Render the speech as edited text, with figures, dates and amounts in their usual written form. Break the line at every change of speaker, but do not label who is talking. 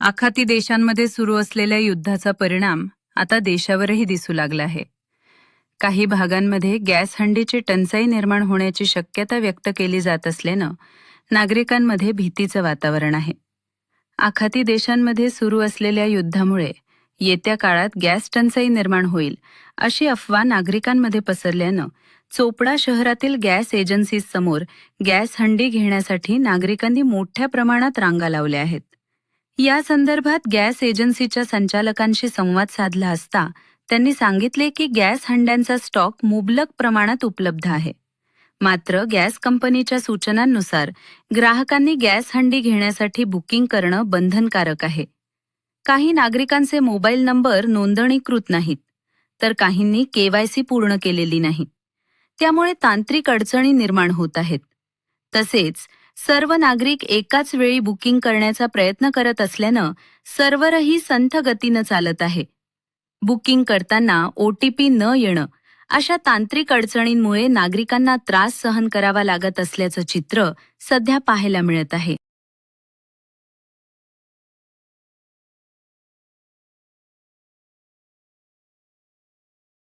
आखाती देशांमध्ये सुरू असलेल्या युद्धाचा परिणाम आता देशावरही दिसू लागला आहे. काही भागांमध्ये गॅस हंडीची टंचाई निर्माण होण्याची शक्यता व्यक्त केली जात असल्यानं नागरिकांमध्ये भीतीचं वातावरण आहे. आखाती देशांमध्ये सुरू असलेल्या युद्धामुळे येत्या काळात गॅस टंचाई निर्माण होईल अशी अफवा नागरिकांमध्ये पसरल्यानं चोपडा शहरातील गॅस एजन्सीजसमोर गॅस हंडी घेण्यासाठी नागरिकांनी मोठ्या प्रमाणात रांगा लावल्या आहेत. या संदर्भात गॅस एजन्सीच्या संचालकांशी संवाद साधला असता त्यांनी सांगितले की गॅस हंड्यांचा स्टॉक मुबलक प्रमाणात उपलब्ध आहे. मात्र गॅस कंपनीच्या सूचनांनुसार ग्राहकांनी गॅस हंडी घेण्यासाठी बुकिंग करणं बंधनकारक आहे. काही नागरिकांचे मोबाईल नंबर नोंदणीकृत नाहीत, तर काहींनी KYC पूर्ण केलेली नाही. त्यामुळे तांत्रिक अडचणी निर्माण होत आहेत. तसेच सर्व नागरिक एकाच वेळी बुकिंग करण्याचा प्रयत्न करत असल्यानं सर्व्हरही संथ गतीनं चालत आहे. बुकिंग करताना OTP न येणं अशा तांत्रिक अडचणींमुळे नागरिकांना त्रास सहन करावा लागत असल्याचं चित्र सध्या पाहायला मिळत आहे.